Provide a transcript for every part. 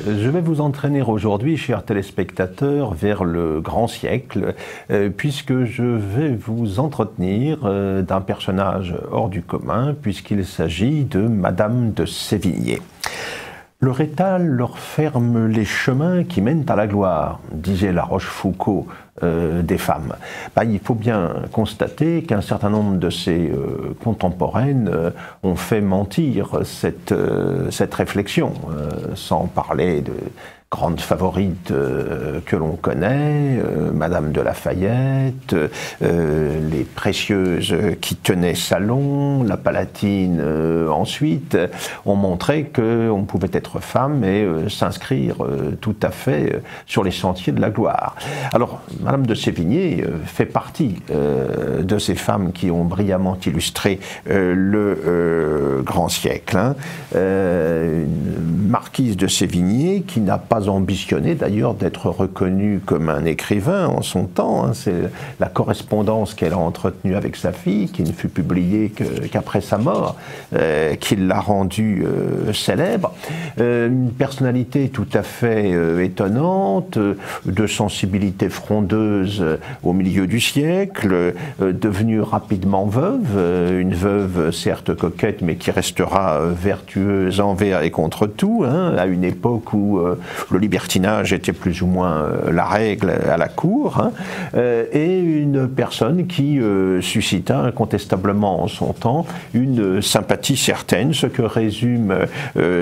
Je vais vous entraîner aujourd'hui, chers téléspectateurs, vers le grand siècle, puisque je vais vous entretenir d'un personnage hors du commun, puisqu'il s'agit de Madame de Sévigné. Le Rétal leur ferme les chemins qui mènent à la gloire, disait La Rochefoucauld des femmes. Il faut bien constater qu'un certain nombre de ses contemporaines ont fait mentir cette réflexion, sans parler de grandes favorites que l'on connaît, Madame de Lafayette, les précieuses qui tenaient salon, la Palatine ensuite, ont montré qu'on pouvait être femme et s'inscrire tout à fait sur les sentiers de la gloire. Alors, Madame de Sévigné fait partie de ces femmes qui ont brillamment illustré le grand siècle. Une marquise de Sévigné qui n'a pas ambitionné d'ailleurs d'être reconnue comme un écrivain en son temps. C'est la correspondance qu'elle a entretenue avec sa fille, qui ne fut publiée qu'après sa mort, qui l'a rendue célèbre. Une personnalité tout à fait étonnante, de sensibilité frondeuse au milieu du siècle, devenue rapidement veuve, une veuve certes coquette mais qui restera vertueuse envers et contre tout, à une époque où le libertinage était plus ou moins la règle à la cour, et une personne qui suscita incontestablement en son temps une sympathie certaine, ce que résume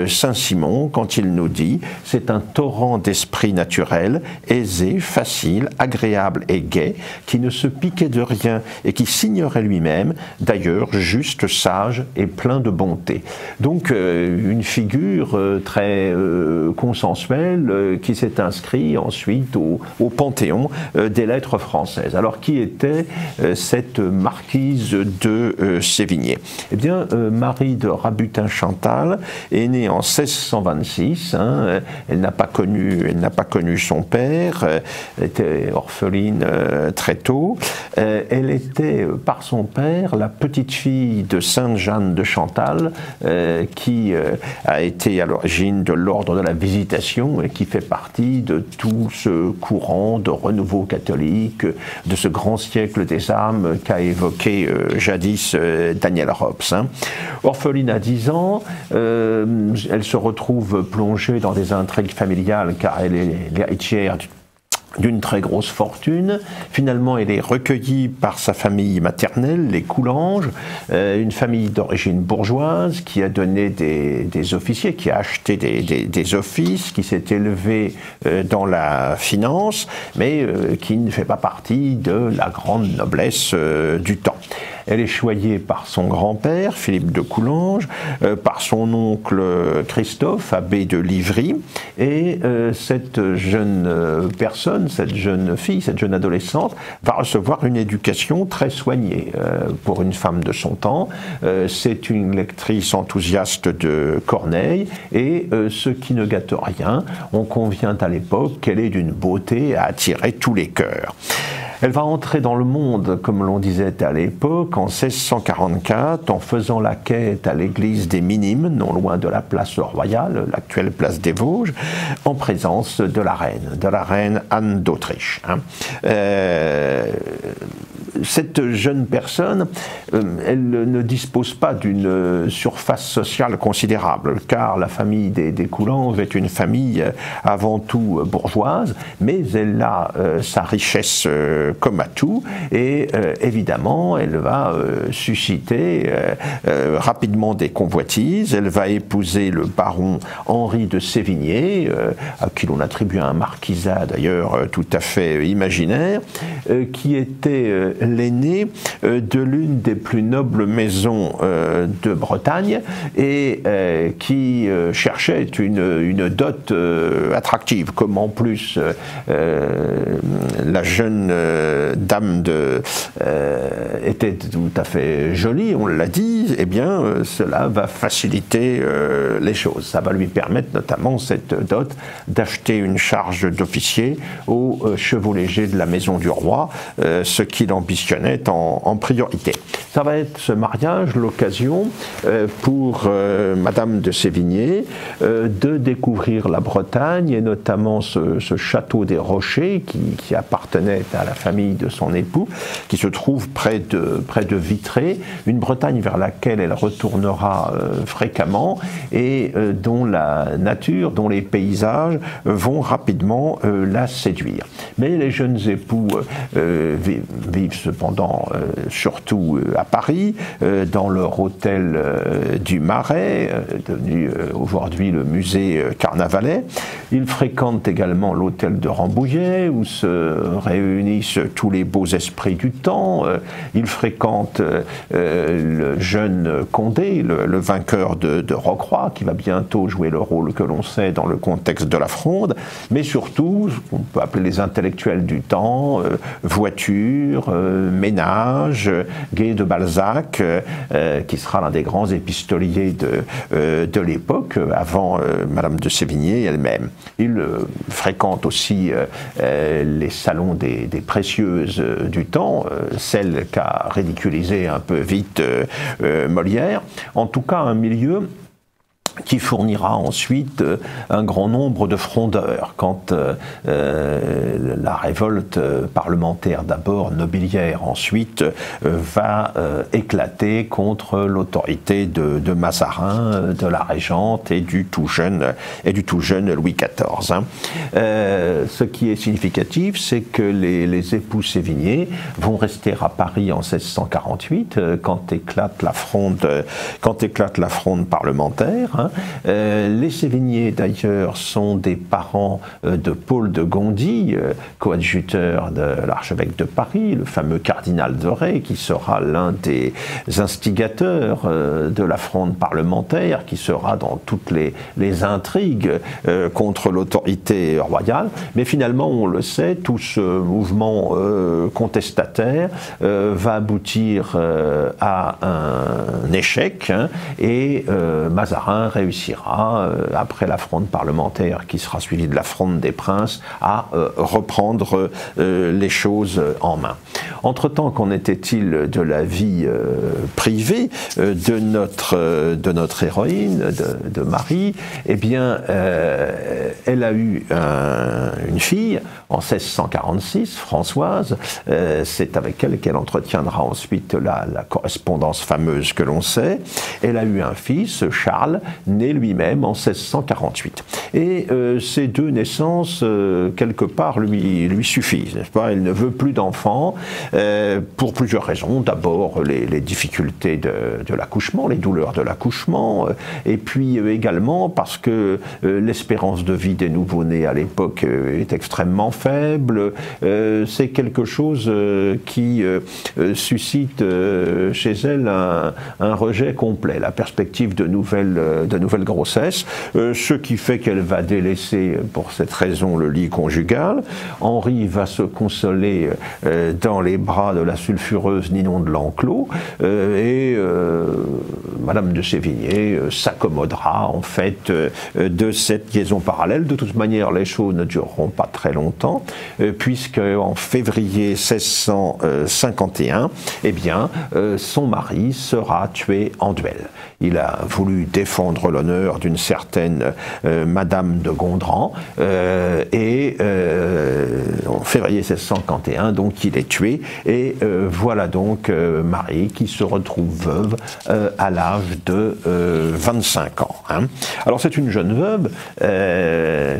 Saint-Simon quand il nous dit « c'est un torrent d'esprit naturel, aisé, facile, agréable et gai, qui ne se piquait de rien et qui s'ignorait lui-même, d'ailleurs juste, sage et plein de bonté ». Donc une figure très consensuelle qui s'est inscrit ensuite au panthéon des lettres françaises. Alors qui était cette marquise de Sévigné? Eh bien, Marie de Rabutin-Chantal est née en 1626. Elle n'a pas connu son père. Elle était orpheline très tôt. Elle était par son père la petite fille de Sainte Jeanne de Chantal, qui a été à l'origine de l'ordre de la Visitation et qui fait partie de tout ce courant de renouveau catholique, de ce grand siècle des âmes qu'a évoqué jadis Daniel Rops. Orpheline à 10 ans, elle se retrouve plongée dans des intrigues familiales car elle est l'héritière d'une très grosse fortune. Finalement, elle est recueillie par sa famille maternelle, les Coulanges, une famille d'origine bourgeoise qui a donné des officiers, qui a acheté des offices, qui s'est élevé dans la finance, mais qui ne fait pas partie de la grande noblesse du temps. Elle est choyée par son grand-père, Philippe de Coulanges, par son oncle Christophe, abbé de Livry, et cette jeune personne, cette jeune fille, cette jeune adolescente, va recevoir une éducation très soignée pour une femme de son temps. C'est une lectrice enthousiaste de Corneille, et ce qui ne gâte rien, on convient à l'époque qu'elle est d'une beauté à attirer tous les cœurs. Elle va entrer dans le monde, comme l'on disait à l'époque, en 1644, en faisant la quête à l'église des Minimes, non loin de la place royale, l'actuelle place des Vosges, en présence de la reine Anne d'Autriche. Cette jeune personne, elle ne dispose pas d'une surface sociale considérable, car la famille des Coulanges est une famille avant tout bourgeoise, mais elle a sa richesse comme atout, et évidemment, elle va susciter rapidement des convoitises. Elle va épouser le baron Henri de Sévigné, à qui l'on attribue un marquisat d'ailleurs tout à fait imaginaire, qui était l'aîné de l'une des plus nobles maisons de Bretagne et qui cherchait une dot attractive, comme en plus la jeune dame était tout à fait jolie, on l'a dit, eh bien cela va faciliter les choses. Ça va lui permettre notamment, cette dot, d'acheter une charge d'officier aux chevaux légers de la maison du roi, ce qu'il ambitionnait en priorité. ça va être ce mariage l'occasion pour Madame de Sévigné de découvrir la Bretagne et notamment ce château des Rochers qui appartenait à la famille de son époux, qui se trouve près de Vitré, une Bretagne vers laquelle elle retournera fréquemment et dont la nature, dont les paysages vont rapidement la séduire. Mais les jeunes époux vivent cependant surtout à Paris, dans leur hôtel du Marais, devenu aujourd'hui le musée Carnavalet. Ils fréquentent également l'hôtel de Rambouillet, où se réunissent tous les beaux esprits du temps. Ils fréquentent le jeune Condé, le vainqueur de Rocroi, qui va bientôt jouer le rôle que l'on sait dans le contexte de la Fronde, mais surtout, ce qu'on peut appeler les intellectuels du temps, Voiture, Ménage, Gay de Balzac, qui sera l'un des grands épistoliers de l'époque, avant Madame de Sévigné elle-même. Il fréquente aussi les salons des précieuses du temps, celles qu'a ridiculisé un peu vite Molière. En tout cas, un milieu qui fournira ensuite un grand nombre de frondeurs quand la révolte parlementaire, d'abord nobiliaire, ensuite va éclater contre l'autorité de Mazarin, de la Régente et du tout jeune Louis XIV. Ce qui est significatif, c'est que les époux Sévigné vont rester à Paris en 1648 quand éclate la fronde parlementaire. Les Sévigné, d'ailleurs, sont des parents de Paul de Gondi, coadjuteur de l'archevêque de Paris, le fameux cardinal de Rais, qui sera l'un des instigateurs de la fronde parlementaire, qui sera dans toutes les intrigues contre l'autorité royale. Mais finalement, on le sait, tout ce mouvement contestataire va aboutir à un échec, et Mazarin réussira, après la fronde parlementaire qui sera suivie de la fronde des princes, à reprendre les choses en main. Entre-temps, qu'en était-il de la vie privée de notre héroïne, de Marie? Eh bien, elle a eu une fille en 1646, Françoise. C'est avec elle qu'elle entretiendra ensuite la correspondance fameuse que l'on sait. Elle a eu un fils, Charles, né lui-même en 1648. Et ces deux naissances, quelque part, lui suffisent, n'est-ce pas? Elle ne veut plus d'enfants, pour plusieurs raisons. D'abord, les difficultés de l'accouchement, les douleurs de l'accouchement, et puis également parce que l'espérance de vie des nouveau-nés à l'époque est extrêmement faible. C'est quelque chose qui suscite chez elle un rejet complet, la perspective de nouvelles grossesses, ce qui fait qu'elle va délaisser pour cette raison le lit conjugal. Henri va se consoler dans les bras de la sulfureuse Ninon de l'Enclos, et Madame de Sévigné s'accommodera en fait de cette liaison parallèle. De toute manière, les choses ne dureront pas très longtemps, puisque en février 1651, eh bien, son mari sera tué en duel. Il a voulu défendre l'honneur d'une certaine Madame de Gondran, et en février 1651, donc il est tué, et voilà donc Marie qui se retrouve veuve à l'âge de 25 ans. Hein. Alors c'est une jeune veuve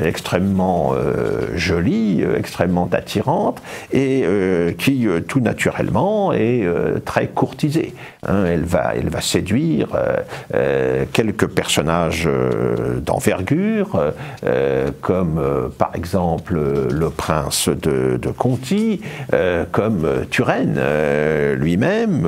extrêmement jolie, extrêmement attirante, et qui tout naturellement est très courtisée. Hein. Elle va séduire quelques personnages d'envergure, comme par exemple le prince de Conti, comme Turenne lui-même,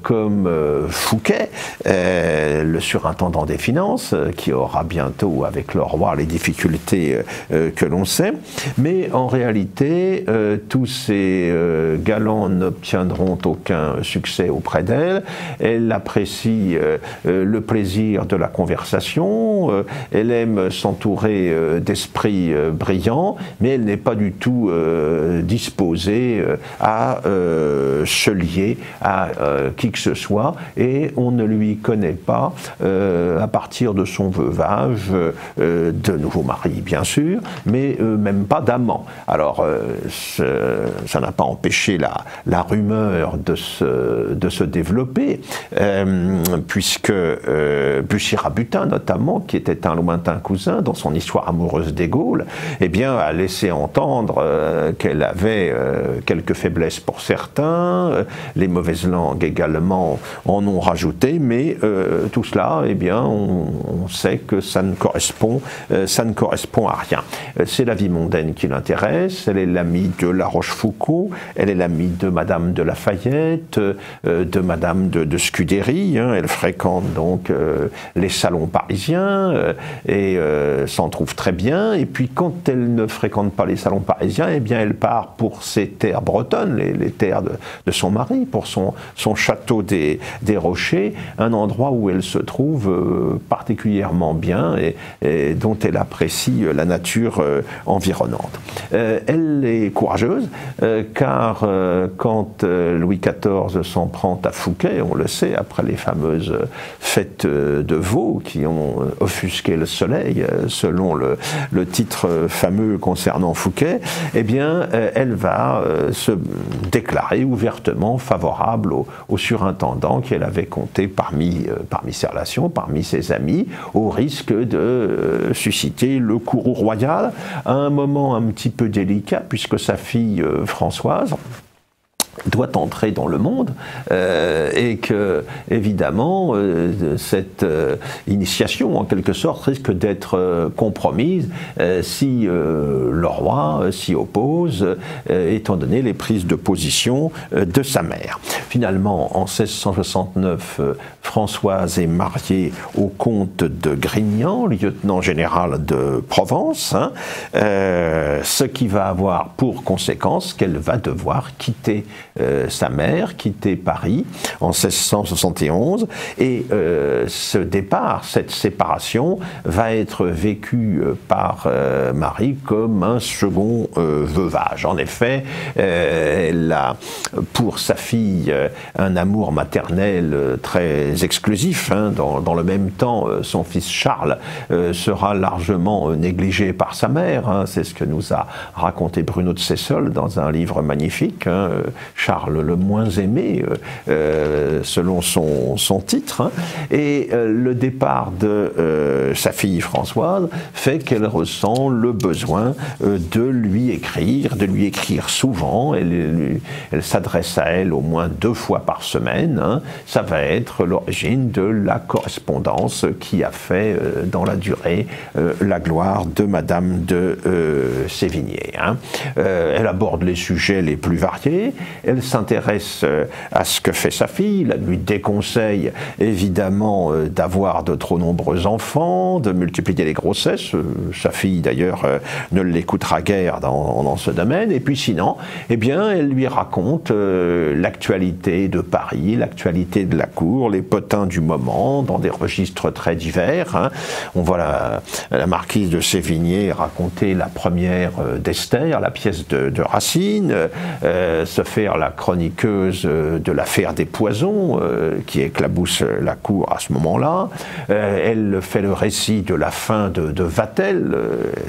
comme Fouquet, le surintendant des finances, qui aura bientôt avec le roi les difficultés que l'on sait. Mais en réalité, tous ces galants n'obtiendront aucun succès auprès d'elle. Elle apprécie le plaisir de la conversation, elle aime s'entourer d'esprits brillants, mais elle n'est pas du tout disposée à se lier à qui que ce soit, et on ne lui connaît pas, à partir de son veuvage, de nouveau mari bien sûr, mais même pas d'amant. Alors ça n'a pas empêché la rumeur de se développer, puisque Bussy Rabutin notamment, qui était un lointain cousin, dans son histoire amoureuse des Gaules, eh bien, a laissé entendre qu'elle avait quelques faiblesses pour certains, les mauvaises langues également en ont rajouté, mais tout cela, eh bien, on sait que ça ne correspond à rien. C'est la vie mondaine qui l'intéresse, elle est l'amie de La Rochefoucauld, elle est l'amie de Madame de Lafayette, de Madame de Scudéry, hein, elle fréquente donc les salons parisiens et s'en trouve très bien, et puis quand elle ne fréquente pas les salons parisiens, eh bien elle part pour ses terres bretonnes, les terres de son mari, pour son château des Rochers, un endroit où elle se trouve particulièrement bien et dont elle apprécie la nature environnante. Elle est courageuse, car quand Louis XIV s'en prend à Fouquet, on le sait, après les fameuses fêtes de veau qui ont offusqué le soleil, selon le titre fameux concernant Fouquet, eh bien, elle va se déclarer ouvertement favorable au surintendant qu'elle avait compté parmi ses relations, parmi ses amis, au risque de susciter le courroux royal à un moment un petit peu délicat, puisque sa fille Françoise doit entrer dans le monde, et que, évidemment, cette initiation, en quelque sorte, risque d'être compromise si le roi s'y oppose, étant donné les prises de position de sa mère. Finalement, en 1669, Françoise est mariée au comte de Grignan, lieutenant général de Provence, hein, ce qui va avoir pour conséquence qu'elle va devoir quitter sa mère, quitter Paris en 1671, et ce départ, cette séparation, va être vécue par Marie comme un second veuvage. En effet, elle a pour sa fille un amour maternel très exclusif, hein. Dans le même temps, son fils Charles sera largement négligé par sa mère, hein. C'est ce que nous a raconté Bruno de Sessol dans un livre magnifique, hein, Charles le moins aimé, selon son titre, hein. Et le départ de sa fille Françoise fait qu'elle ressent le besoin de lui écrire souvent. Elle s'adresse à elle au moins 2 fois par semaine, hein. Ça va être l'origine de la correspondance qui a fait dans la durée la gloire de Madame de Sévigné, hein. Elle aborde les sujets les plus variés, elle s'intéresse à ce que fait sa fille, elle lui déconseille évidemment d'avoir de trop nombreux enfants, de multiplier les grossesses, sa fille d'ailleurs ne l'écoutera guère dans ce domaine, et puis sinon, eh bien, elle lui raconte l'actualité de Paris, l'actualité de la cour, les potins du moment, dans des registres très divers, hein. On voit la marquise de Sévigné raconter la première d'Esther, la pièce de Racine, se faire la chroniqueuse de l'affaire des poisons, qui éclabousse la cour à ce moment-là. Elle fait le récit de la fin de Vatel,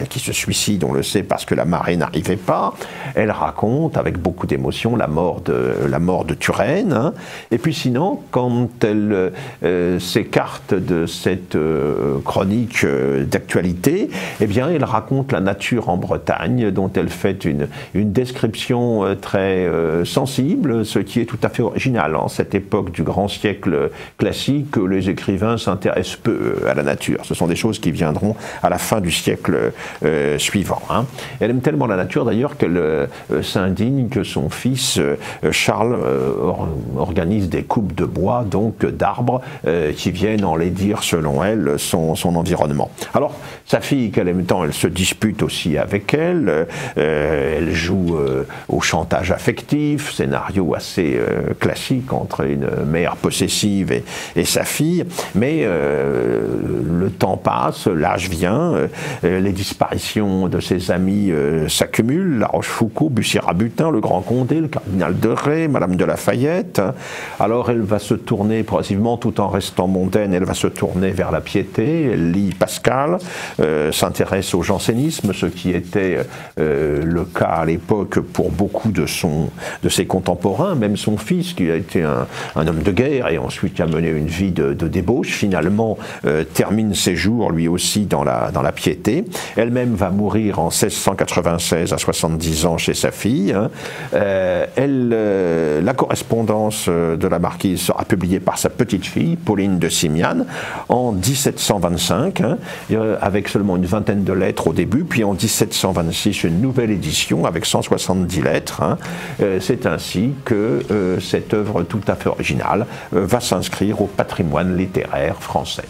qui se suicide, on le sait, parce que la marée n'arrivait pas. Elle raconte avec beaucoup d'émotion la mort de Turenne, hein. Et puis sinon, quand elle s'écarte de cette chronique d'actualité, eh bien, elle raconte la nature en Bretagne, dont elle fait une description très sensible, ce qui est tout à fait original en cette époque du grand siècle classique, où les écrivains s'intéressent peu à la nature. Ce sont des choses qui viendront à la fin du siècle suivant, hein. Elle aime tellement la nature d'ailleurs qu'elle s'indigne que son fils Charles organise des coupes de bois, donc d'arbres, qui viennent enlaidir, selon elle, son environnement. Alors, sa fille, qu'elle aime tant, elle se dispute aussi avec elle, elle joue au chantage affectif, scénario assez classique entre une mère possessive et sa fille, mais le temps passe, l'âge vient, les disparitions de ses amis s'accumulent, La Rochefoucauld, Bussy-Rabutin, le Grand Condé, le cardinal de Rais, Madame de Lafayette. Alors elle va se tourner progressivement, tout en restant mondaine, elle va se tourner vers la piété, elle lit Pascal, s'intéresse au jansénisme, ce qui était le cas à l'époque pour beaucoup de ses contemporains, même son fils qui a été un homme de guerre et ensuite a mené une vie de débauche, finalement termine ses jours lui aussi dans la piété. Elle-même va mourir en 1696 à 70 ans chez sa fille. La correspondance de la marquise sera publiée par sa petite fille, Pauline de Simiane, en 1725, avec seulement une vingtaine de lettres au début, puis en 1726 une nouvelle édition avec 170 lettres. C'est ainsi que cette œuvre tout à fait originale va s'inscrire au patrimoine littéraire français.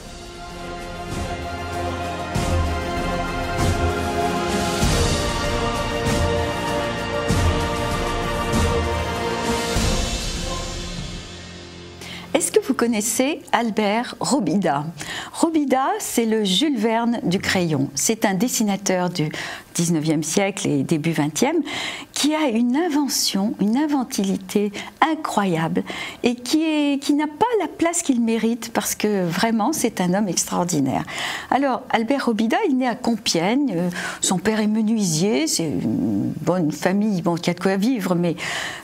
Est-ce que vous connaissez Albert Robida? Robida, c'est le Jules Verne du crayon. C'est un dessinateur du 19e siècle et début 20e, qui a une invention, une inventivité incroyable et qui n'a pas la place qu'il mérite parce que vraiment c'est un homme extraordinaire. Alors Albert Robida, il naît à Compiègne, son père est menuisier, c'est une bonne famille qui a de quoi vivre,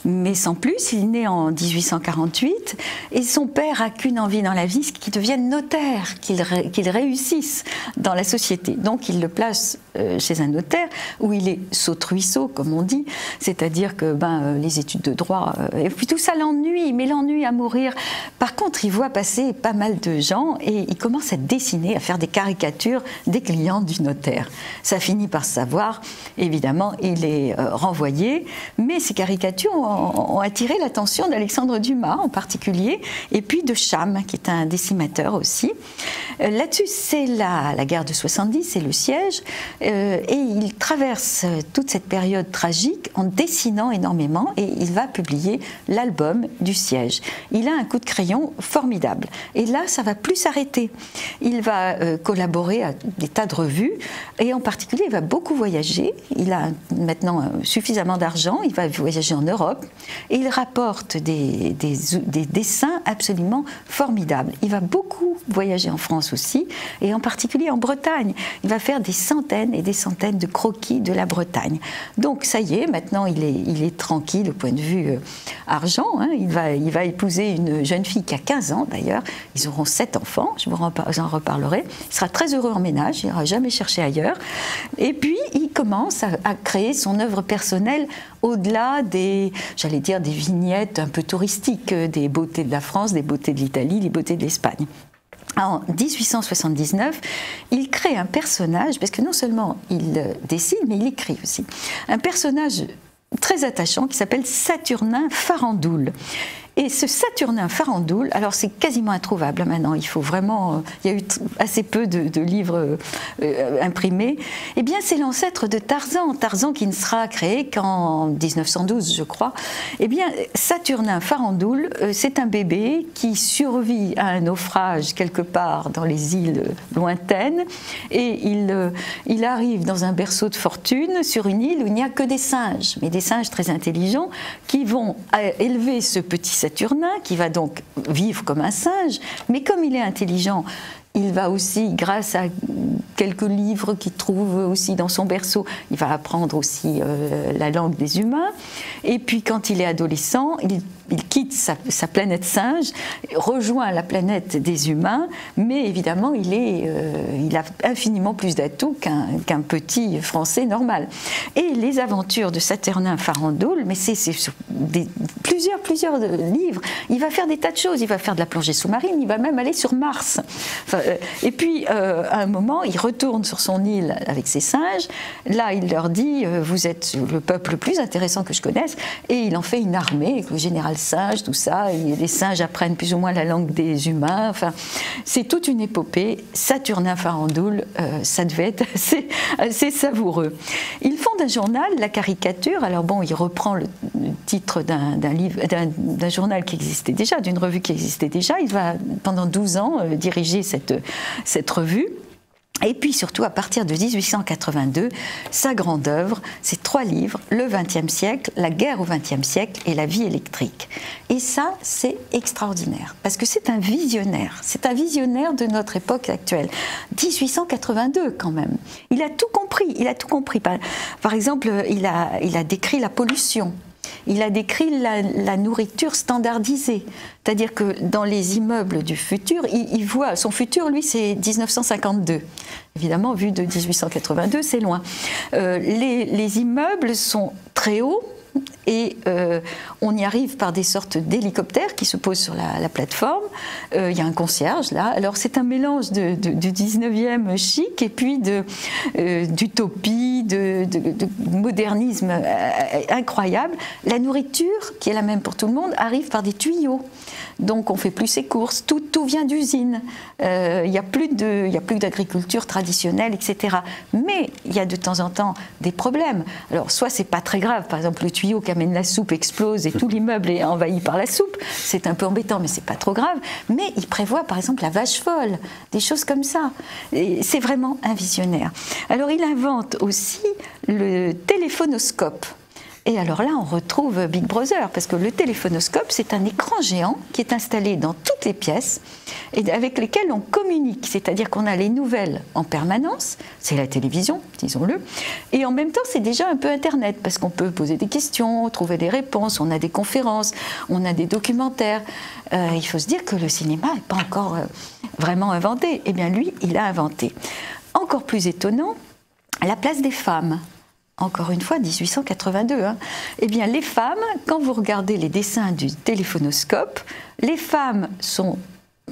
mais sans plus. Il est né en 1848 et son père n'a qu'une envie dans la vie, c'est qu'il devienne notaire, qu'il réussisse dans la société. Donc il le place chez un notaire où il est saute-ruisseau, comme on dit, c'est-à-dire que les études de droit, et puis tout ça l'ennuie, mais l'ennuie à mourir. Par contre, il voit passer pas mal de gens et il commence à dessiner, à faire des caricatures des clients du notaire. Ça finit par se savoir, évidemment, il est renvoyé, mais ces caricatures ont attiré l'attention d'Alexandre Dumas en particulier, et puis de Cham, qui est un dessinateur aussi. Là-dessus, c'est la guerre de 70, c'est le siège, et il traverse toute cette période tragique en dessinant énormément et il va publier l'album du siège. Il a un coup de crayon formidable et là ça va plus s'arrêter. Il va collaborer à des tas de revues et en particulier il va beaucoup voyager. Il a maintenant suffisamment d'argent, il va voyager en Europe et il rapporte des dessins absolument formidables. Il va beaucoup voyager en France aussi et en particulier en Bretagne. Il va faire des centaines et des centaines de croquis de la Bretagne. Donc ça y est, maintenant il est tranquille au point de vue argent. Il va épouser une jeune fille qui a 15 ans d'ailleurs. Ils auront 7 enfants, j'en reparlerai. Il sera très heureux en ménage, il n'ira jamais chercher ailleurs. Et puis il commence à créer son œuvre personnelle au-delà des vignettes un peu touristiques, des beautés de la France, des beautés de l'Italie, des beautés de l'Espagne. En 1879, il crée un personnage, parce que non seulement il dessine, mais il écrit aussi. Un personnage très attachant qui s'appelle Saturnin Farandoul. Et ce Saturnin Farandoul, alors c'est quasiment introuvable maintenant, il faut vraiment, il y a eu assez peu de livres imprimés, eh bien c'est l'ancêtre de Tarzan, Tarzan qui ne sera créé qu'en 1912 je crois. Eh bien Saturnin Farandoul, c'est un bébé qui survit à un naufrage quelque part dans les îles lointaines et il arrive dans un berceau de fortune sur une île où il n'y a que des singes, mais des singes très intelligents qui vont élever ce petit Saturnin, qui va donc vivre comme un singe, mais comme il est intelligent, il va aussi, grâce à quelques livres qu'il trouve aussi dans son berceau, il va apprendre aussi la langue des humains. Et puis quand il est adolescent, il quitte sa planète singe, rejoint la planète des humains, mais évidemment il a infiniment plus d'atouts qu'un petit Français normal. Et les aventures de Saturnin Farandoul, mais c'est sur plusieurs livres, il va faire des tas de choses, il va faire de la plongée sous-marine, il va même aller sur Mars. Enfin, et puis à un moment, il retourne sur son île avec ses singes. Là, il leur dit vous êtes le peuple le plus intéressant que je connaisse, et il en fait une armée avec le général singe, tout ça. Et les singes apprennent plus ou moins la langue des humains. Enfin, c'est toute une épopée. Saturnin Farandoul, ça devait être assez savoureux. Il fonde un journal, La Caricature. Alors bon, il reprend le titre d'un journal qui existait déjà, d'une revue qui existait déjà. Il va pendant 12 ans diriger cette revue. Et puis surtout, à partir de 1882, sa grande œuvre, c'est 3 livres, Le XXe siècle, La guerre au XXe siècle et La vie électrique. Et ça, c'est extraordinaire, parce que c'est un visionnaire de notre époque actuelle. 1882 quand même. Il a tout compris. Par exemple, il a décrit la pollution. Il a décrit la nourriture standardisée. C'est-à-dire que dans les immeubles du futur, il voit son futur, lui, c'est 1952. Évidemment, vu de 1882, c'est loin. Les immeubles sont très hauts. Et on y arrive par des sortes d'hélicoptères qui se posent sur la plateforme. Il y a un concierge là. Alors c'est un mélange du 19e chic et puis d'utopie, de modernisme incroyable. La nourriture, qui est la même pour tout le monde, arrive par des tuyaux. Donc on ne fait plus ses courses, tout vient d'usine. Il n'y a plus d'agriculture traditionnelle, etc. Mais il y a de temps en temps des problèmes. Alors soit c'est pas très grave, par exemple le tuyau qui amène la soupe explose et tout l'immeuble est envahi par la soupe, c'est un peu embêtant mais c'est pas trop grave. Mais il prévoit par exemple la vache folle, des choses comme ça. C'est vraiment un visionnaire. Alors il invente aussi le téléphonoscope. Et alors là, on retrouve Big Brother, parce que le téléphonoscope, c'est un écran géant qui est installé dans toutes les pièces et avec lesquels on communique. C'est-à-dire qu'on a les nouvelles en permanence, c'est la télévision, disons-le, et en même temps, c'est déjà un peu Internet, parce qu'on peut poser des questions, trouver des réponses, on a des conférences, on a des documentaires. Il faut se dire que le cinéma n'est pas encore vraiment inventé. Eh bien, lui, il a inventé. Encore plus étonnant, la place des femmes. Encore une fois, 1882. Eh bien, les femmes, quand vous regardez les dessins du téléphonoscope, les femmes sont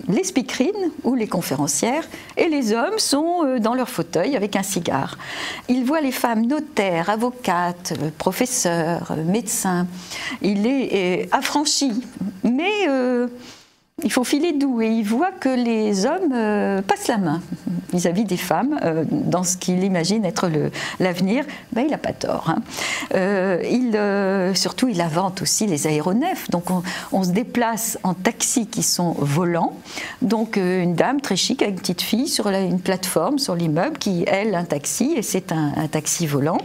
les speakerines ou les conférencières et les hommes sont dans leur fauteuil avec un cigare. Il voit les femmes notaires, avocates, professeurs, médecins. Il est affranchi, mais il faut filer doux et il voit que les hommes passent la main vis-à-vis des femmes dans ce qu'il imagine être l'avenir. Ben, il n'a pas tort. Surtout, il invente aussi les aéronefs. Donc, on se déplace en taxis qui sont volants. Donc, une dame très chic avec une petite fille sur une plateforme, sur l'immeuble, qui, elle, un taxi, et c'est un taxi volant.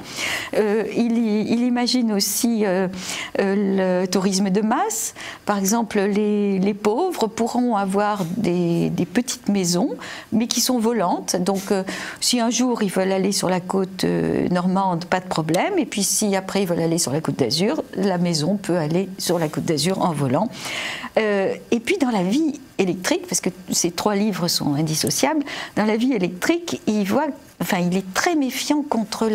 Il imagine aussi le tourisme de masse. Par exemple, les pauvres pourront avoir des petites maisons, mais qui sont volantes. Donc, si un jour ils veulent aller sur la côte normande, pas de problème. Et puis, si après ils veulent aller sur la côte d'Azur, la maison peut aller sur la côte d'Azur en volant. Et puis, dans la vie électrique, parce que ces 3 livres sont indissociables, dans la vie électrique, il est très méfiant contre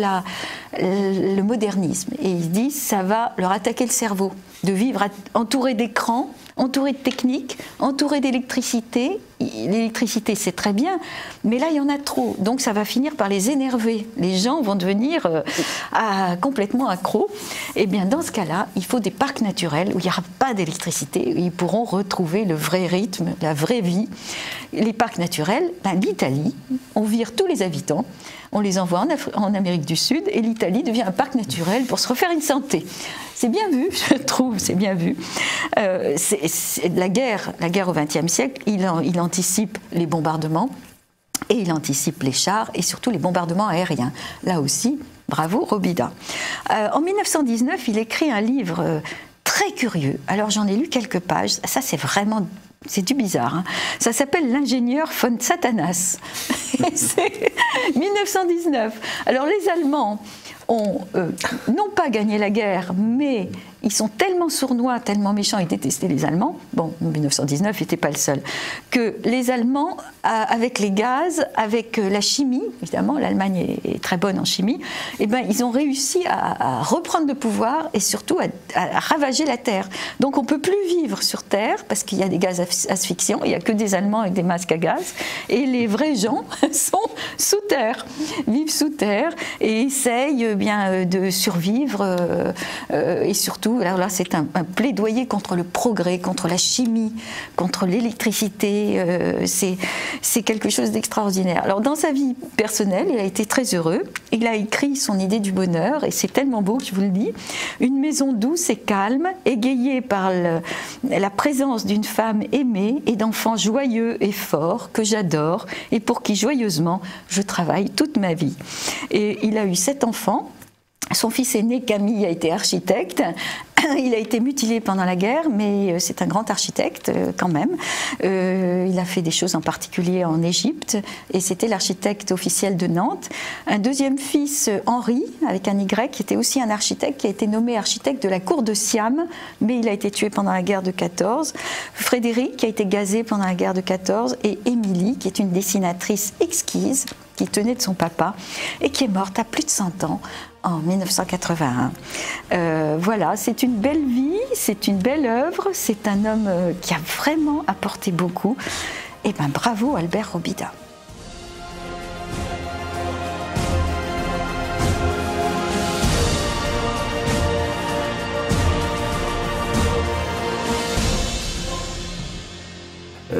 le modernisme. Et il dit, ça va leur attaquer le cerveau, de vivre entouré d'écrans, entouré de techniques, entouré d'électricité. L'électricité, c'est très bien, mais là, il y en a trop. Donc, ça va finir par les énerver. Les gens vont devenir complètement accros. Et bien, dans ce cas-là, il faut des parcs naturels où il n'y aura pas d'électricité, où ils pourront retrouver le vrai rythme, la vraie vie. Les parcs naturels, l'Italie, on vire tous les habitants, on les envoie en Amérique du Sud, et l'Italie devient un parc naturel pour se refaire une santé. C'est bien vu, je trouve, c'est bien vu. La guerre au XXe siècle, il anticipe les bombardements, et il anticipe les chars, et surtout les bombardements aériens. Là aussi, bravo Robida. En 1919, il écrit un livre très curieux. Alors j'en ai lu quelques pages, ça c'est du bizarre. Ça s'appelle L'ingénieur von Satanas. C'est 1919. Alors les Allemands ont non pas gagné la guerre, mais ils sont tellement sournois, tellement méchants, ils détestaient les Allemands, bon, en 1919, ils n'étaient pas le seul, que les Allemands, avec les gaz, avec la chimie, évidemment, l'Allemagne est très bonne en chimie, eh ben, ils ont réussi à reprendre le pouvoir et surtout à ravager la Terre. Donc on ne peut plus vivre sur Terre, parce qu'il y a des gaz asphyxiants, il n'y a que des Allemands avec des masques à gaz, et les vrais gens sont sous terre, vivent sous terre, et essayent bien de survivre, et surtout, alors là, c'est un plaidoyer contre le progrès, contre la chimie, contre l'électricité. C'est quelque chose d'extraordinaire. Alors, dans sa vie personnelle, il a été très heureux. Il a écrit son idée du bonheur, et c'est tellement beau, je vous le dis. Une maison douce et calme, égayée par la présence d'une femme aimée et d'enfants joyeux et forts que j'adore et pour qui, joyeusement, je travaille toute ma vie. Et il a eu 7 enfants. Son fils aîné, Camille, a été architecte. Il a été mutilé pendant la guerre, mais c'est un grand architecte quand même. Il a fait des choses en particulier en Égypte, et c'était l'architecte officiel de Nantes. Un deuxième fils, Henri, avec un Y, qui était aussi un architecte, qui a été nommé architecte de la cour de Siam, mais il a été tué pendant la guerre de 14. Frédéric, qui a été gazé pendant la guerre de 14, et Émilie, qui est une dessinatrice exquise, qui tenait de son papa, et qui est morte à plus de 100 ans, en 1981. Voilà, c'est une belle vie, c'est une belle œuvre, c'est un homme qui a vraiment apporté beaucoup. Et ben bravo Albert Robida.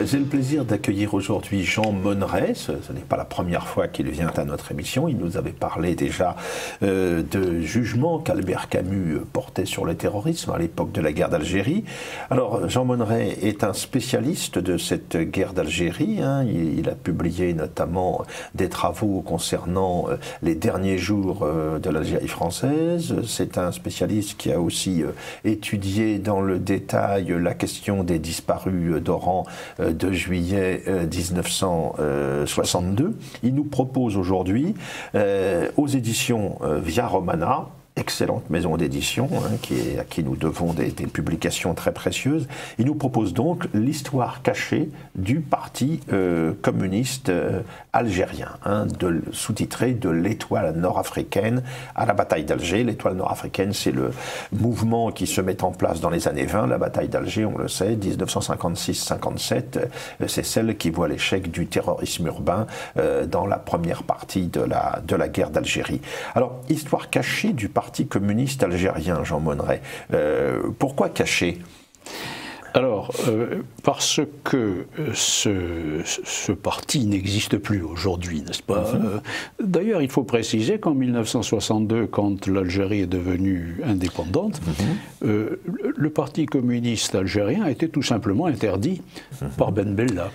J'ai le plaisir d'accueillir aujourd'hui Jean Monneret. Ce n'est pas la première fois qu'il vient à notre émission. Il nous avait parlé déjà de jugements qu'Albert Camus portait sur le terrorisme à l'époque de la guerre d'Algérie. Alors, Jean Monneret est un spécialiste de cette guerre d'Algérie. Il a publié notamment des travaux concernant les derniers jours de l'Algérie française. C'est un spécialiste qui a aussi étudié dans le détail la question des disparus d'Oran de juillet 1962. Il nous propose aujourd'hui, aux éditions Via Romana, excellente maison d'édition, à qui nous devons des publications très précieuses. Il nous propose donc l'histoire cachée du parti communiste algérien, sous-titré de l'étoile nord-africaine à la bataille d'Alger. L'étoile nord-africaine, c'est le mouvement qui se met en place dans les années 20. La bataille d'Alger, on le sait, 1956-57, c'est celle qui voit l'échec du terrorisme urbain dans la première partie de la guerre d'Algérie. Alors, histoire cachée du parti communiste algérien, Jean Monneret. Pourquoi caché ? Alors, parce que ce parti n'existe plus aujourd'hui, n'est-ce pas ? D'ailleurs, il faut préciser qu'en 1962, quand l'Algérie est devenue indépendante, le parti communiste algérien a été tout simplement interdit par Ben Bella.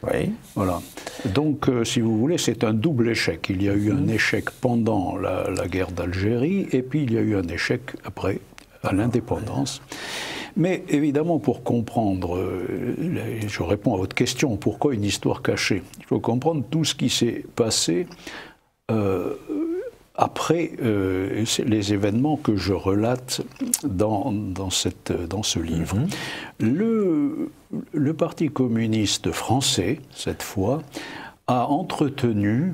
Oui. Voilà. Donc, si vous voulez, c'est un double échec. Il y a eu un échec pendant la guerre d'Algérie, et puis il y a eu un échec après, à l'indépendance. Mais évidemment, pour comprendre, je réponds à votre question, pourquoi une histoire cachée ? Il faut comprendre tout ce qui s'est passé après les événements que je relate dans ce livre. Le Parti communiste français, cette fois, a entretenu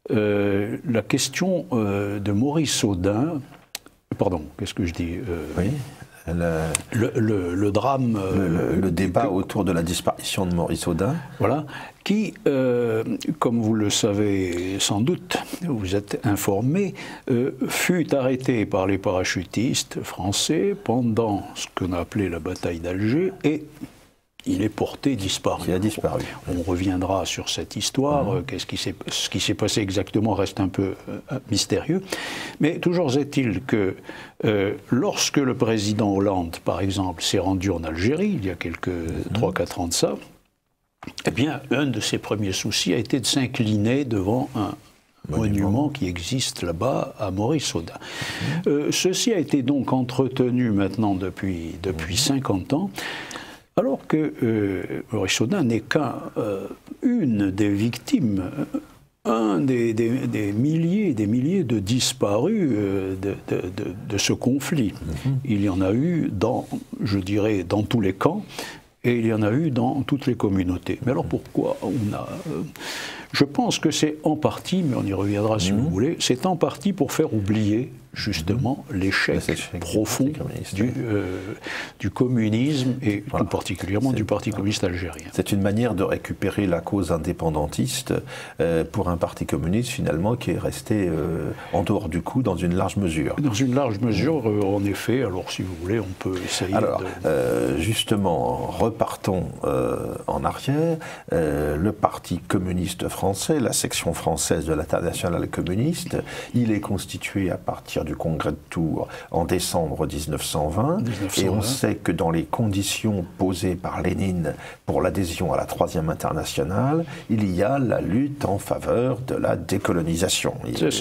la question de Maurice Audin. Pardon, qu'est-ce que je dis oui. Le drame... Le débat autour de la disparition de Maurice Audin. Voilà, qui, comme vous le savez sans doute, vous êtes informé, fut arrêté par les parachutistes français pendant ce qu'on a appelé la bataille d'Alger, et il est porté disparu. Il a disparu. On reviendra sur cette histoire. Ce qui s'est passé exactement reste un peu mystérieux. Mais toujours est-il que lorsque le président Hollande, par exemple, s'est rendu en Algérie, il y a quelques 3-4 ans de ça, eh bien, un de ses premiers soucis a été de s'incliner devant un monument qui existe là-bas à Maurice Audin. Ceci a été donc entretenu maintenant depuis 50 ans. Alors que Maurice Audin n'est qu'une des victimes des milliers de disparus de ce conflit. Il y en a eu je dirais, dans tous les camps, et il y en a eu dans toutes les communautés. Mais alors pourquoi je pense que c'est en partie, mais on y reviendra si vous voulez, c'est en partie pour faire oublier justement l'échec profond du communisme et tout particulièrement du Parti communiste algérien. C'est une manière de récupérer la cause indépendantiste pour un parti communiste finalement qui est resté en dehors du coup dans une large mesure. Dans une large mesure, en effet. Alors si vous voulez, on peut essayer justement, repartons en arrière. Le Parti communiste français, la section française de l'Internationale communiste, il est constitué à partir du congrès de Tours en décembre 1920, et on sait que dans les conditions posées par Lénine pour l'adhésion à la Troisième Internationale, il y a la lutte en faveur de la décolonisation.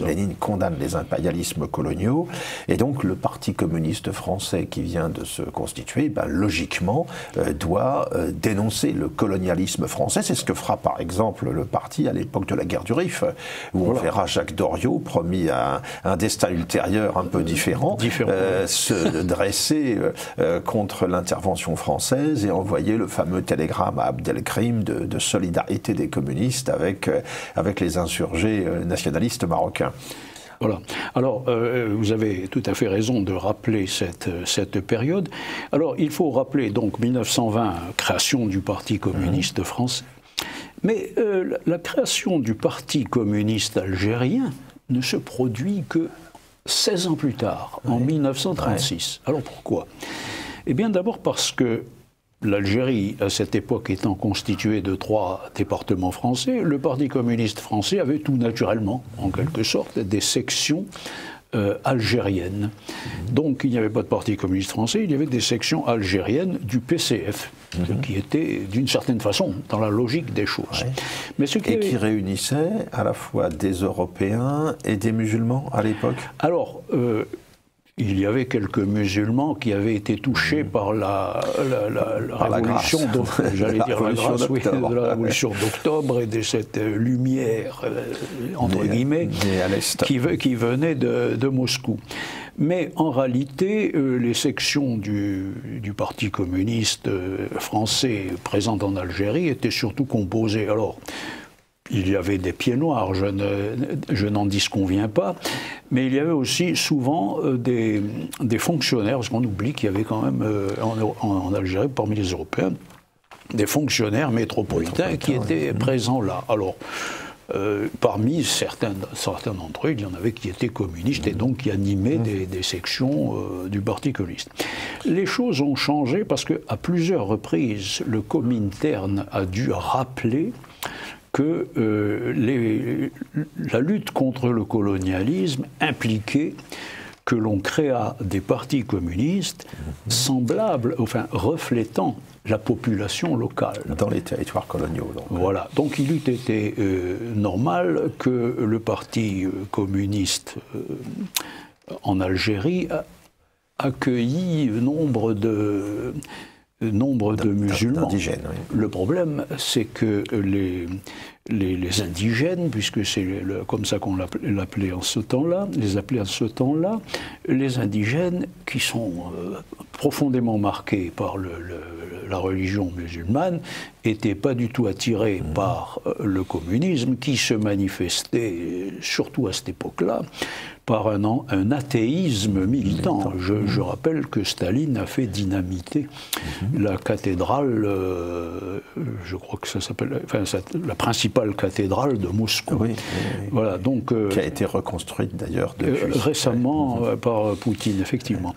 Lénine condamne les impérialismes coloniaux, et donc le Parti communiste français qui vient de se constituer, logiquement, doit dénoncer le colonialisme français. C'est ce que fera par exemple le parti à l'époque de la guerre du Rif, où on verra Jacques Doriot, promis à un destin ultérieur un peu différent, se dresser contre l'intervention française et envoyer le fameux télégramme à Abdelkrim de solidarité des communistes avec les insurgés nationalistes marocains. Voilà. Alors, vous avez tout à fait raison de rappeler cette période. Alors, il faut rappeler donc 1920, création du Parti communiste français. Mais la création du Parti communiste algérien ne se produit que 16 ans plus tard, en 1936. Alors pourquoi? Eh bien d'abord parce que l'Algérie, à cette époque étant constituée de 3 départements français, le Parti communiste français avait tout naturellement, en quelque sorte, des sections algériennes. Donc il n'y avait pas de Parti communiste français, il y avait des sections algériennes du PCF, qui était d'une certaine façon dans la logique des choses. Mais qui réunissait à la fois des Européens et des musulmans à l'époque? Alors, il y avait quelques musulmans qui avaient été touchés par la révolution, j'allais dire la grâce, oui, de la révolution d'octobre et de cette lumière, entre guillemets, qui venait de Moscou. Mais en réalité, les sections du Parti communiste français présentes en Algérie étaient surtout composées. Alors, il y avait des pieds noirs, je n'en disconviens pas, mais il y avait aussi souvent des fonctionnaires, parce qu'on oublie qu'il y avait quand même en Algérie, parmi les Européens, des fonctionnaires métropolitains qui étaient présents là. Alors, parmi certains d'entre eux, il y en avait qui étaient communistes et donc qui animaient des sections du Parti communiste. Les choses ont changé parce qu'à plusieurs reprises, le Comintern a dû rappeler que la lutte contre le colonialisme impliquait que l'on créa des partis communistes semblables, enfin reflétant la population locale. Dans les territoires coloniaux. Donc. Voilà. Donc il eût été normal que le Parti communiste en Algérie accueillit nombre de musulmans. Le problème, c'est que les indigènes, puisque c'est comme ça qu'on l'appelait en ce temps-là, les indigènes qui sont profondément marqués par la religion musulmane, n'étaient pas du tout attirés par le communisme, qui se manifestait, surtout à cette époque-là, par un athéisme militant. Je rappelle que Staline a fait dynamiter la cathédrale, je crois que ça s'appelle, enfin, la principale cathédrale de Moscou. Voilà, donc, qui a été reconstruite d'ailleurs depuis. Récemment par Poutine, effectivement.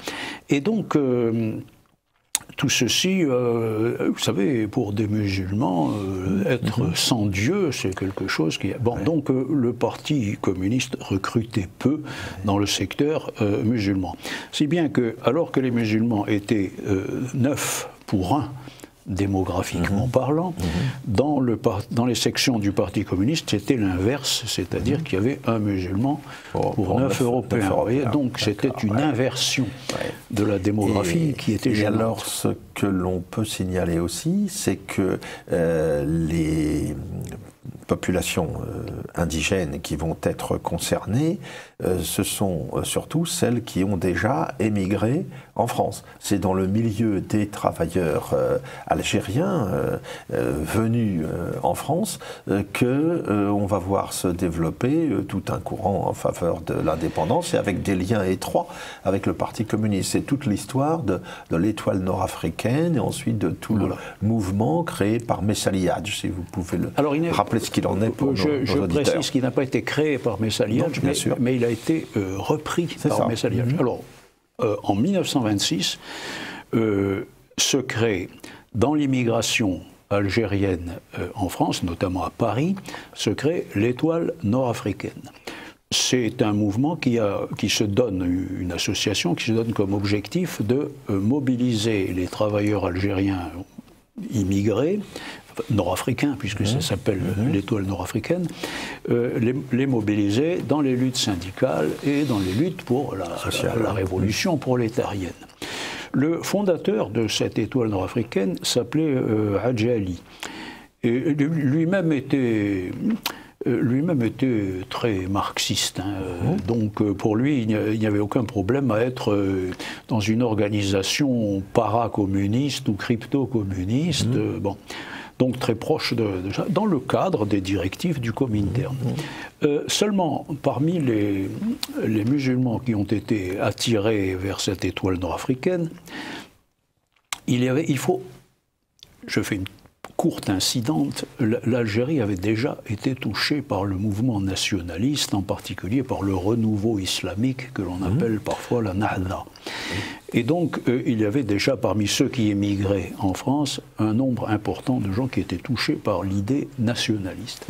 Et donc, tout ceci, vous savez, pour des musulmans, être sans Dieu, c'est quelque chose qui... Bon, donc le Parti communiste recrutait peu dans le secteur musulman. Si bien que, alors que les musulmans étaient 9 pour 1, démographiquement parlant, dans les sections du Parti communiste, c'était l'inverse, c'est-à-dire qu'il y avait un musulman pour 9 Européens. Vous voyez, donc c'était une inversion de la démographie qui était gênante. Et alors, ce que l'on peut signaler aussi, c'est que les populations indigènes qui vont être concernées, ce sont surtout celles qui ont déjà émigré en France. C'est dans le milieu des travailleurs algériens venus en France qu'on va voir se développer tout un courant en faveur de l'indépendance et avec des liens étroits avec le Parti communiste. C'est toute l'histoire de l'étoile nord-africaine et ensuite de tout le mouvement créé par Messali Hadj, si vous pouvez rappeler ce qu'il en est pour nos auditeurs. Je précise qu'il n'a pas été créé par Messali Hadj, mais il a été repris par Messali Hadj. Alors, en 1926, se crée dans l'immigration algérienne en France, notamment à Paris, se crée l'étoile nord-africaine. C'est un mouvement qui se donne, une association qui se donne comme objectif de mobiliser les travailleurs algériens immigrés, nord-africains, puisque ça s'appelle l'étoile nord-africaine, les mobiliser dans les luttes syndicales et dans les luttes pour la révolution prolétarienne. Le fondateur de cette étoile nord-africaine s'appelait Hadj Ali. Et lui-même était très marxiste. Donc pour lui, il n'y avait aucun problème à être dans une organisation para-communiste ou crypto-communiste. Bon. Donc très proche dans le cadre des directives du Comintern. Seulement, parmi les musulmans qui ont été attirés vers cette étoile nord-africaine, je fais une courte incidente, l'Algérie avait déjà été touchée par le mouvement nationaliste, en particulier par le renouveau islamique que l'on appelle parfois la Nahda. Et donc, il y avait déjà parmi ceux qui émigraient en France un nombre important de gens qui étaient touchés par l'idée nationaliste.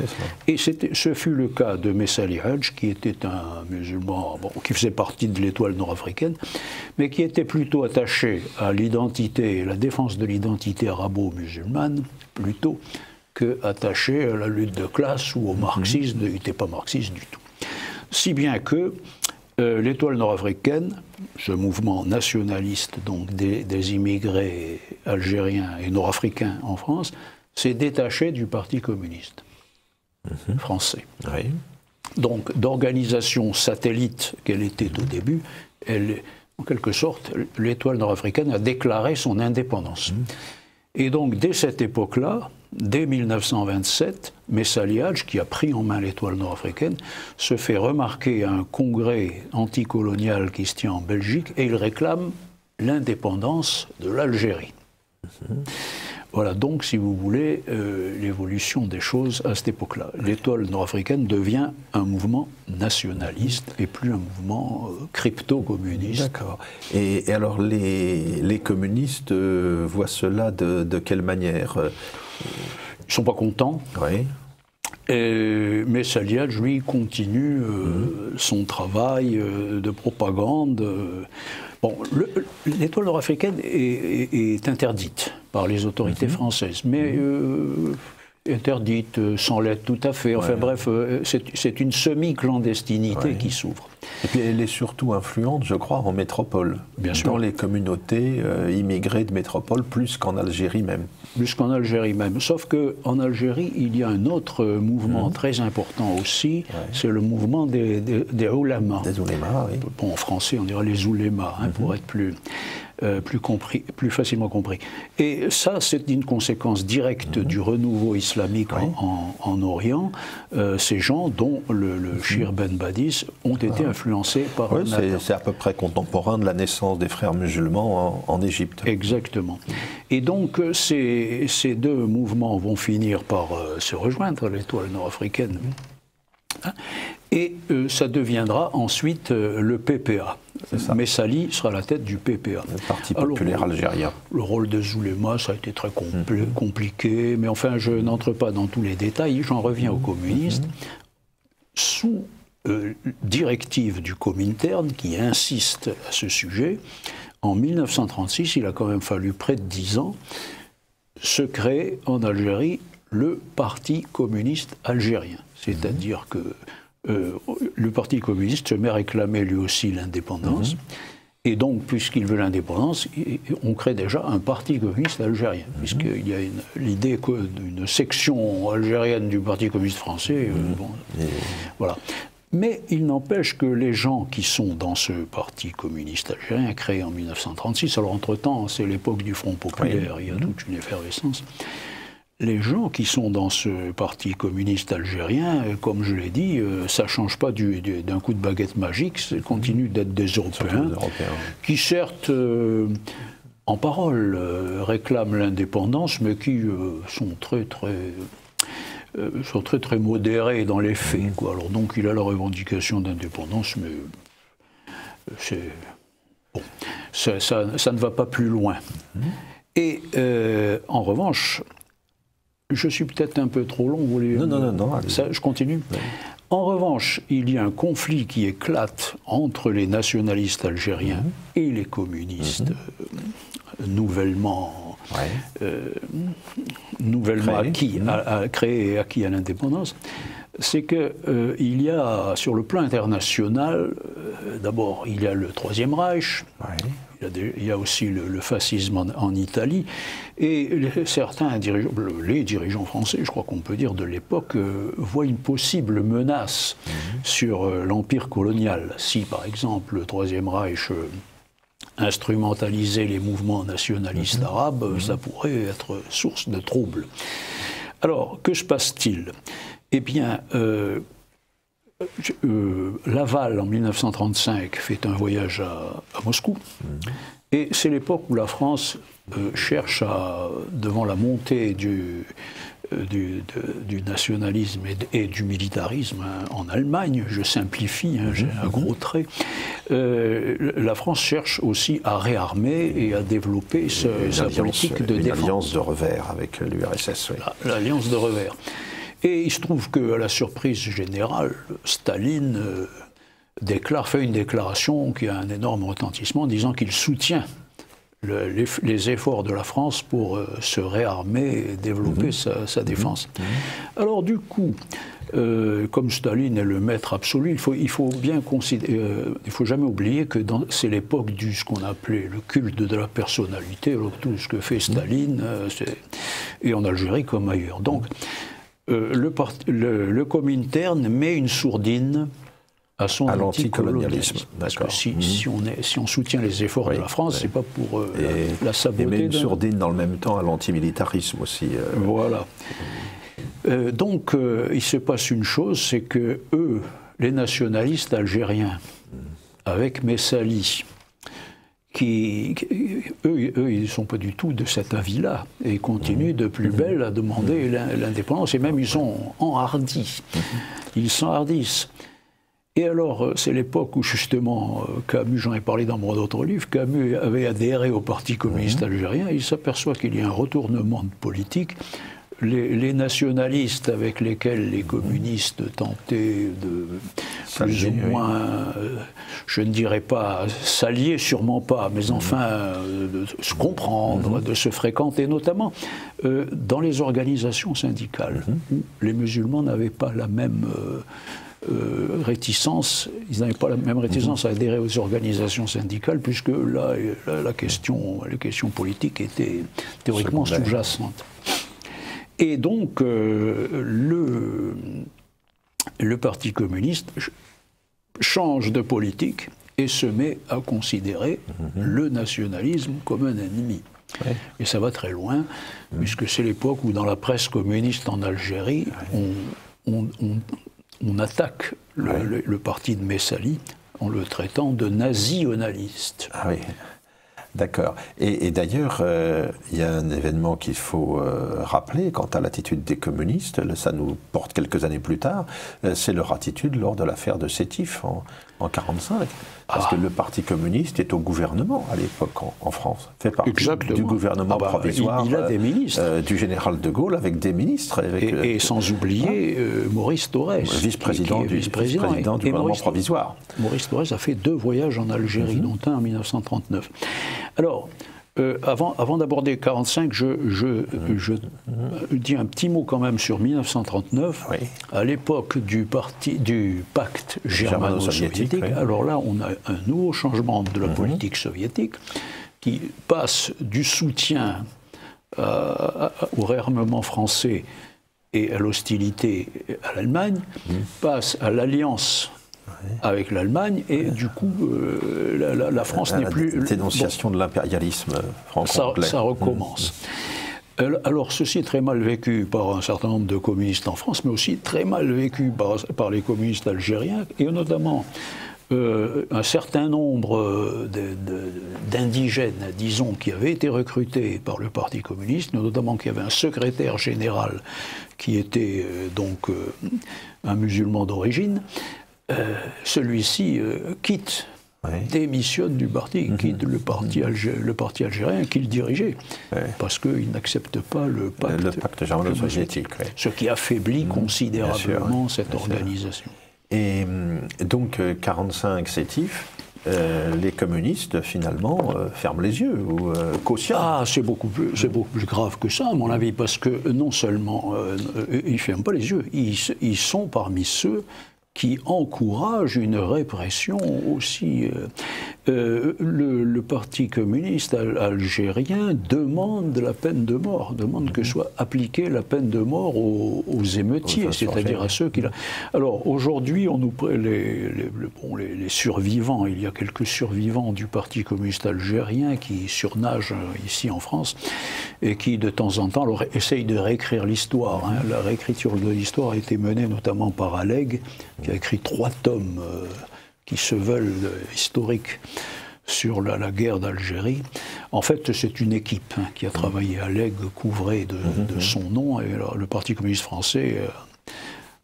Et ce fut le cas de Messali Hadj, qui était un musulman qui faisait partie de l'étoile nord-africaine, mais qui était plutôt attaché à l'identité, la défense de l'identité arabo-musulmane, plutôt qu'attaché à la lutte de classe ou au marxisme. Il n'était pas marxiste du tout. Si bien que l'étoile nord-africaine, ce mouvement nationaliste donc des immigrés algériens et nord-africains en France, s'est détaché du Parti communiste français. Oui. Donc d'organisation satellite qu'elle était au début, en quelque sorte, l'étoile nord-africaine a déclaré son indépendance. Et donc dès cette époque-là, dès 1927, Messali Hadj, qui a pris en main l'étoile nord-africaine, se fait remarquer à un congrès anticolonial qui se tient en Belgique et il réclame l'indépendance de l'Algérie. Voilà donc, si vous voulez, l'évolution des choses à cette époque-là. L'étoile nord-africaine devient un mouvement nationaliste et plus un mouvement crypto-communiste. D'accord. Et alors, les communistes voient cela de quelle manière? Ils ne sont pas contents. Oui. Mais Messali Hadj, lui, continue son travail de propagande. Bon, l'étoile nord-africaine est interdite par les autorités françaises, mais interdite sans l'être tout à fait. Enfin bref, c'est une semi-clandestinité qui s'ouvre. Et puis elle est surtout influente, je crois, en métropole. Bien sûr. Dans les communautés immigrées de métropole, plus qu'en Algérie même. Plus qu'en Algérie même. Sauf qu'en Algérie, il y a un autre mouvement très important aussi, c'est le mouvement des oulémas. Des oulémas, oui. Bon, en français, on dirait les oulémas, pour être plus facilement compris. Et ça, c'est une conséquence directe du renouveau islamique en Orient. Ces gens, dont le Shir Ben Badis, ont été influencés par c'est à peu près contemporain de la naissance des frères musulmans en Égypte. Exactement. Et donc, ces deux mouvements vont finir par se rejoindre, l'étoile nord-africaine. Et ça deviendra ensuite le PPA. Messali sera à la tête du PPA. Le Parti populaire algérien. Le rôle de Zoulema, ça a été très compliqué, mais enfin, je n'entre pas dans tous les détails, j'en reviens aux communistes. Sous directive du Comintern, qui insiste à ce sujet, en 1936, il a quand même fallu près de 10 ans, se crée en Algérie le Parti communiste algérien. C'est-à-dire que le Parti communiste se met à réclamer lui aussi l'indépendance. Et donc, puisqu'il veut l'indépendance, on crée déjà un parti communiste algérien, puisqu'il y a l'idée d'une section algérienne du Parti communiste français. Bon, voilà. Mais il n'empêche que les gens qui sont dans ce parti communiste algérien, créé en 1936, alors entre-temps, c'est l'époque du Front populaire, il y a toute une effervescence. Les gens qui sont dans ce parti communiste algérien, comme je l'ai dit, ça ne change pas d'un coup de baguette magique, ça continue d'être des Européens, qui certes, en parole, réclament l'indépendance, mais qui sont très modérés dans les faits, quoi. Alors donc il a la revendication d'indépendance, mais bon, ça ne va pas plus loin. Et en revanche, je suis peut-être un peu trop long, vous voulez... Non. Ça, je continue. Oui. En revanche, il y a un conflit qui éclate entre les nationalistes algériens et les communistes nouvellement créés et acquis à l'indépendance. C'est qu'il y a, sur le plan international, d'abord, il y a le Troisième Reich, il y a aussi le fascisme en Italie, et certains dirigeants, les dirigeants français, je crois qu'on peut dire de l'époque, voient une possible menace sur l'empire colonial. Si, par exemple, le Troisième Reich instrumentalisait les mouvements nationalistes arabes, ça pourrait être source de troubles. Alors, que se passe-t-il ? Eh bien, Laval, en 1935, fait un voyage à Moscou. Et c'est l'époque où la France cherche devant la montée du nationalisme et du militarisme en Allemagne, je simplifie, j'ai un gros trait, la France cherche aussi à réarmer et à développer sa politique de défense. Une alliance de revers avec l'URSS. Oui. L'alliance de revers. Et il se trouve qu'à la surprise générale, Staline fait une déclaration qui a un énorme retentissement, disant qu'il soutient les efforts de la France pour se réarmer et développer sa défense. Alors du coup, comme Staline est le maître absolu, il faut bien considérer, il faut jamais oublier que c'est l'époque ce qu'on appelait le culte de la personnalité, alors tout ce que fait Staline, et en Algérie comme ailleurs. Donc, le Comintern met une sourdine à son anticolonialisme. Parce que si on soutient les efforts de la France, c'est pas pour la saboter. Et met une sourdine dans le même temps à l'antimilitarisme aussi. Voilà. Donc, il se passe une chose, c'est que eux, les nationalistes algériens, avec Messali, eux, ils ne sont pas du tout de cet avis-là, et continuent de plus belle à demander l'indépendance, et même ils sont enhardis. Ils s'enhardissent. Et alors, c'est l'époque où, justement, Camus, j'en ai parlé dans mon autre livre, Camus avait adhéré au Parti communiste algérien, il s'aperçoit qu'il y a un retournement de politique. Les nationalistes avec lesquels les communistes tentaient de plus ou moins, je ne dirais pas s'allier, sûrement pas, mais enfin de se comprendre, de se fréquenter, notamment dans les organisations syndicales, où les musulmans n'avaient pas la même réticence, ils n'avaient pas la même réticence à adhérer aux organisations syndicales, puisque là, les questions politiques étaient théoriquement sous-jacentes. Et donc, le Parti communiste change de politique et se met à considérer le nationalisme comme un ennemi. Et ça va très loin, puisque c'est l'époque où, dans la presse communiste en Algérie, on attaque le parti de Messali en le traitant de nationaliste. Ah oui. D'accord. Et d'ailleurs, il y a un événement qu'il faut rappeler quant à l'attitude des communistes, ça nous porte quelques années plus tard, c'est leur attitude lors de l'affaire de Sétif en 1945. Parce que le Parti communiste est au gouvernement à l'époque en France, fait partie du gouvernement provisoire il a des ministres. Du général de Gaulle avec des ministres. Et sans oublier Maurice Thorez, vice-président du gouvernement provisoire. Maurice Thorez a fait 2 voyages en Algérie, dont un en 1939. Alors, Avant d'aborder 45, je dis un petit mot quand même sur 1939, oui. à l'époque du pacte germano-soviétique. Oui. Alors là, on a un nouveau changement de la politique soviétique qui passe du soutien au réarmement français et à l'hostilité à l'Allemagne, passe à l'alliance avec l'Allemagne, et du coup, la France n'est plus... La dénonciation de l'impérialisme franco-anglais. Ça recommence. Alors, ceci est très mal vécu par un certain nombre de communistes en France, mais aussi très mal vécu par les communistes algériens, et notamment un certain nombre d'indigènes, disons, qui avaient été recrutés par le Parti communiste, notamment qu'il y avait un secrétaire général qui était donc un musulman d'origine. Celui-ci quitte, démissionne du parti, quitte le parti algérien qu'il dirigeait, parce qu'il n'accepte pas le pacte germano-soviétique. Ce qui affaiblit considérablement cette organisation. Et donc, 45 sétif, les communistes, finalement, ferment les yeux ou cautionnent. Ah, c'est beaucoup plus grave que ça, à mon avis, parce que non seulement ils ne ferment pas les yeux, ils sont parmi ceux qui encourage une répression aussi. Le Parti communiste algérien demande la peine de mort, demande que soit appliquée la peine de mort aux émeutiers, c'est-à-dire à ceux qui... Alors aujourd'hui, les survivants, il y a quelques survivants du Parti communiste algérien qui surnagent ici en France et qui de temps en temps essayent de réécrire l'histoire. Hein. La réécriture de l'histoire a été menée notamment par Alleg, qui a écrit 3 tomes qui se veulent historiques sur la guerre d'Algérie. En fait, c'est une équipe qui a travaillé. Alleg couvrait de son nom, et alors, le Parti communiste français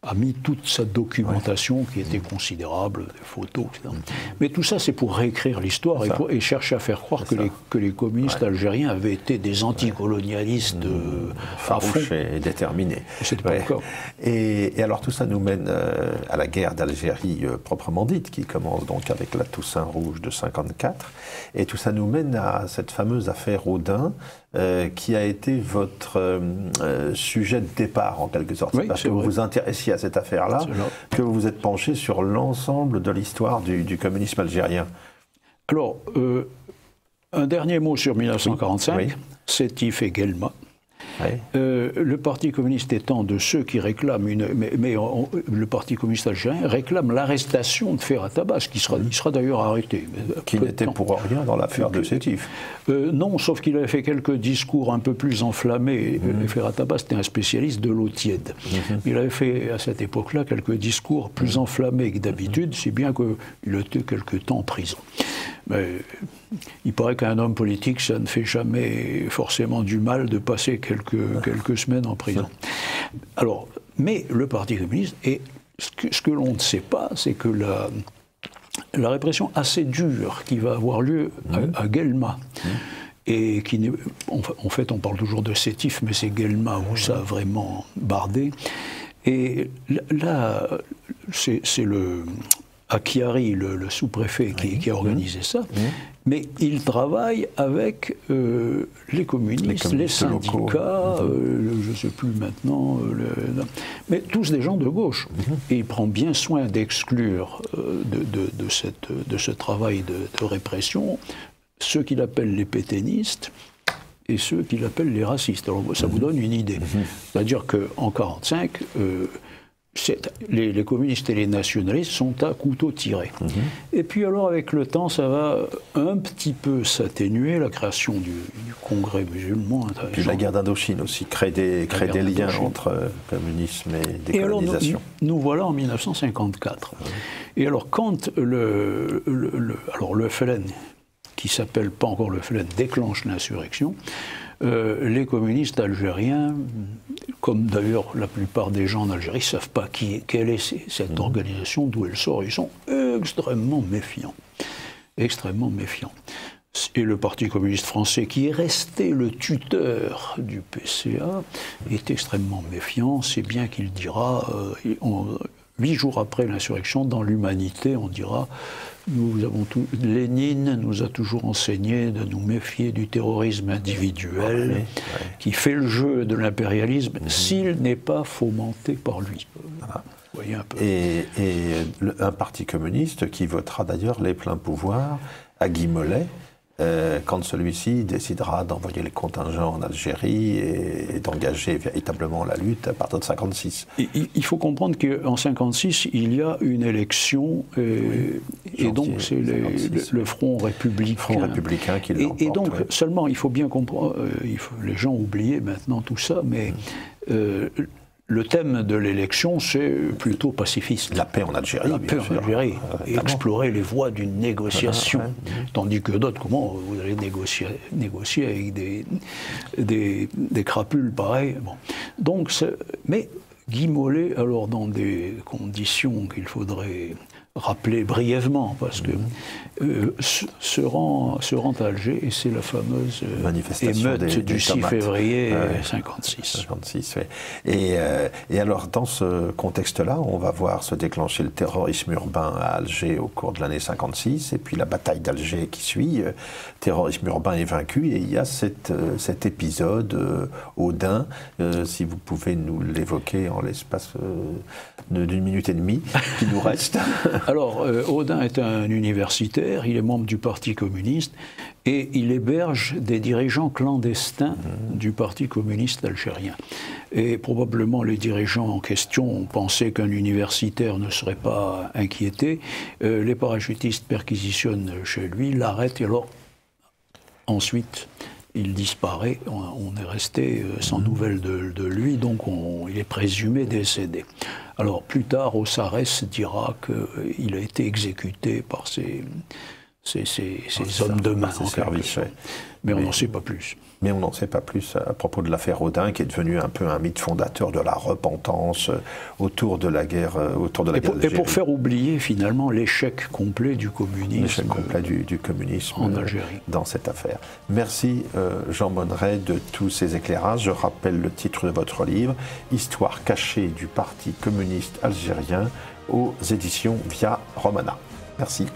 a mis toute sa documentation qui était considérable, des photos, etc. Mais tout ça, c'est pour réécrire l'histoire et chercher à faire croire que les communistes algériens avaient été des anticolonialistes farouches et déterminés. C'était pas le cas. Et alors tout ça nous mène à la guerre d'Algérie proprement dite, qui commence donc avec la Toussaint Rouge de 54. Et tout ça nous mène à cette fameuse affaire Audin, qui a été votre sujet de départ, en quelque sorte. Oui, parce que vous vous intéressiez à cette affaire-là, que vous vous êtes penché sur l'ensemble de l'histoire du communisme algérien. Alors, un dernier mot sur 1945, Sétif et Guelma. Le Parti communiste étant de ceux qui réclament le Parti communiste algérien réclame l'arrestation de Ferhat Abbas, il sera d'ailleurs arrêté. Qui n'était pour rien dans l'affaire de Sétif. Non, sauf qu'il avait fait quelques discours un peu plus enflammés. Ferhat Abbas était un spécialiste de l'eau tiède. Il avait fait à cette époque-là quelques discours plus enflammés que d'habitude, si bien qu'il était quelque temps en prison. Mais il paraît qu'un homme politique, ça ne fait jamais forcément du mal de passer quelques semaines en prison. Alors, mais le Parti communiste, et ce que l'on ne sait pas, c'est que la répression assez dure qui va avoir lieu à Guelma, et qui n'est, en fait, on parle toujours de Sétif, mais c'est Guelma où ça a vraiment bardé. Et là, c'est le Akhiari, le sous-préfet, qui a organisé ça, mais il travaille avec les communistes, les syndicats, je ne sais plus maintenant, mais tous des gens de gauche. Et il prend bien soin d'exclure de ce travail de répression ceux qu'il appelle les pétainistes et ceux qu'il appelle les racistes. Alors ça vous donne une idée. C'est-à-dire qu'en 1945, les communistes et les nationalistes sont à couteau tiré. Et puis alors avec le temps, ça va un petit peu s'atténuer, la création du Congrès musulman. Puis la guerre d'Indochine aussi crée des liens entre communisme et décolonisation. Et alors nous voilà en 1954. Et alors quand le FLN, qui s'appelle pas encore le FLN, déclenche l'insurrection, les communistes algériens, comme d'ailleurs la plupart des gens en Algérie, ne savent pas quelle est cette organisation, d'où elle sort. Ils sont extrêmement méfiants. Extrêmement méfiants. Et le Parti communiste français, qui est resté le tuteur du PCA, est extrêmement méfiant. C'est bien qu'il dira 8 jours après l'insurrection, dans l'Humanité, on dira Lénine nous a toujours enseigné de nous méfier du terrorisme individuel qui fait le jeu de l'impérialisme s'il n'est pas fomenté par lui. Voilà. Vous voyez un peu. Et un parti communiste qui votera d'ailleurs les pleins pouvoirs à Guy Mollet, quand celui-ci décidera d'envoyer les contingents en Algérie et d'engager véritablement la lutte à partir de 1956. Il faut comprendre qu'en 1956, il y a une élection, et donc c'est le Front républicain. Front républicain qui l'emporte. Et donc, seulement, il faut bien comprendre, les gens oublient maintenant tout ça, mais le thème de l'élection, c'est plutôt pacifiste. La paix en Algérie. La paix en Algérie. Et explorer les voies d'une négociation. Tandis que d'autres, comment vous allez négocier avec des crapules pareils. Bon. Donc, mais Guy Mollet, alors dans des conditions qu'il faudrait rappeler brièvement, parce que se rend à Alger, et c'est la fameuse émeute du 6 février 1956. Et alors, dans ce contexte-là, on va voir se déclencher le terrorisme urbain à Alger au cours de l'année 1956, et puis la bataille d'Alger qui suit. Le terrorisme urbain est vaincu, et il y a cet épisode Audin, si vous pouvez nous l'évoquer en l'espace d'une minute et demie qui nous reste. Alors, Audin est un universitaire, il est membre du Parti communiste et il héberge des dirigeants clandestins du Parti communiste algérien. Et probablement les dirigeants en question pensaient qu'un universitaire ne serait pas inquiété. Les parachutistes perquisitionnent chez lui, l'arrêtent et alors, ensuite, il disparaît. On est resté sans nouvelles de lui, donc il est présumé décédé. Alors plus tard, Ossarès dira qu'il a été exécuté par ces hommes de main en service. Mais on n'en sait pas plus. Mais on n'en sait pas plus à propos de l'affaire Audin, qui est devenue un peu un mythe fondateur de la repentance autour de la guerre d'Algérie. Et pour faire oublier finalement l'échec complet du communisme. L'échec complet du communisme en Algérie. Dans cette affaire. Merci Jean Monneret de tous ces éclairages. Je rappelle le titre de votre livre, Histoire cachée du Parti communiste algérien, aux éditions Via Romana. Merci.